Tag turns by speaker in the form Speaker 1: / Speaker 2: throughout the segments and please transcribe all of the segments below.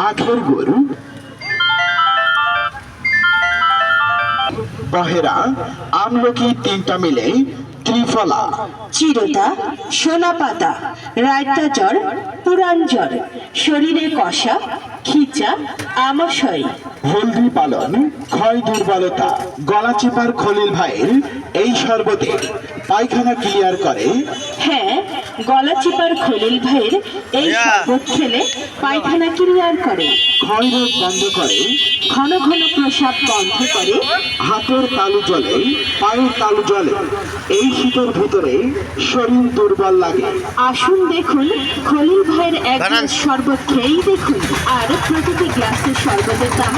Speaker 1: আখের গুড়, বহেরা, আমলকি 3টা মিলে ত্রিফলা,
Speaker 2: চিরতা, সোনা পাতা, রায়তা জ্বর, পুরান জ্বর, শরীরে কষা, খিচা, আমাশয়।
Speaker 1: হলদি পালন, ক্ষয় দুর্বলতা, গলা চেপার খলিল ভাইয়ের এই শরবতে পায়খানা ক্লিয়ার করে।
Speaker 2: হ্যাঁ, গলা চিপার খলিল ভাইয়ের এই শরবত খেলে পায়খানা ক্লিয়ার করে,
Speaker 1: ক্ষয় রোগ বন্ধ করে,
Speaker 2: ঘন ঘন প্রসাব বন্ধ করে,
Speaker 1: হাতের তালু জলে, পায়ের তালু জলে। এই শীতের ভিতরে শরীর দুর্বল লাগে।
Speaker 2: আসুন দেখুন খলিল ভাইয়ের এক গ্লাস শরবত খেয়েই দেখুন। আর প্রতিটি গ্লাসের শরবতের দাম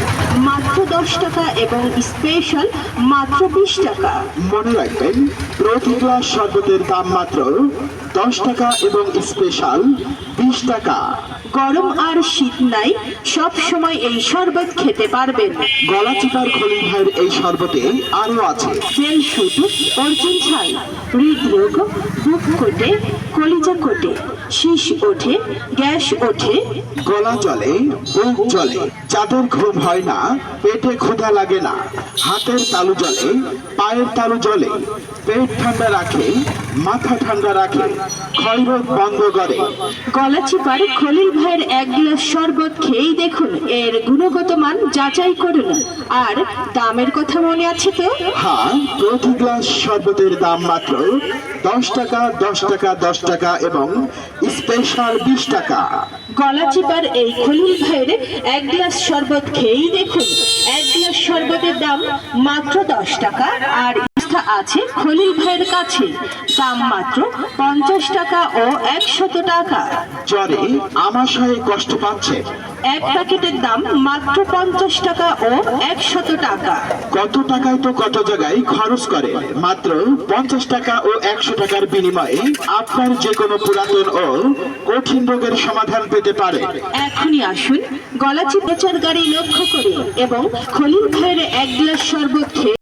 Speaker 2: মাত্র 10 টাকা এবং স্পেশাল মাত্র 20 টাকা।
Speaker 1: মনে রাখবেন, প্রতি গ্লাস শরবতের দাম মাত্র 10 টাকা এবং স্পেশাল 20 টাকা।
Speaker 2: গরম আর শীত নাই, সব সময় এই শরবত খেতে পারবেন।
Speaker 1: গলা চিপার খলিল ভাইয়ের এই শরবতে আরো আছে
Speaker 2: তেল শুট, অর্জুন ছাল, হৃদরোগ, বুক কোটে, কলিজা কোটে, শীষ ওঠে, গ্যাস ওঠে,
Speaker 1: গলা জলে, বুক জলে, যাদের ঘুম হয় না, পেটে ক্ষুধা লাগে না, হাতের তালু জলে, পায়ের তালু জলে, পেট ঠান্ডা রাখে, মাথা ঠান্ডা রাখে, ক্ষয়রোগ বন্ধ করে।
Speaker 2: গলা চিপার খলিল ভাইয়ের এক গ্লাস শরবত খেয়েই দেখুন, এর গুণগত মান যাচাই করুন। আর দামের কথা মনে আছে তো?
Speaker 1: হ্যাঁ, প্রতি গ্লাস শরবতের দাম মাত্র 10 টাকা, 10 টাকা, 10 টাকা এবং স্পেশাল 20 টাকা।
Speaker 2: গলা চিপার এই খলিল ভাইয়ের এক গ্লাস শরবত খেয়েই দেখুন, এক গ্লাস শরবতের দাম মাত্র 10 টাকা। আর আছে খলিল ভাইয়ের কাছে দাম মাত্র 50 টাকা ও 100 টাকা।
Speaker 1: জ্বরে আমাশয়ে কষ্ট পাচ্ছে,
Speaker 2: এক প্যাকেটের দাম মাত্র 50 টাকা ও 100 টাকা।
Speaker 1: কত টাকায় তো কত জায়গায় খরচ করে, মাত্র 50 টাকা ও 100 টাকার বিনিময়ে আপনার যে কোনো পুরাতন ও কঠিন রোগের সমাধান পেতে পারে।
Speaker 2: এখনই আসুন গলা চিপাচার গাড়ি লক্ষ্য করে এবং খলিল ভাইয়ের এক গ্লাস শরবত খেয়ে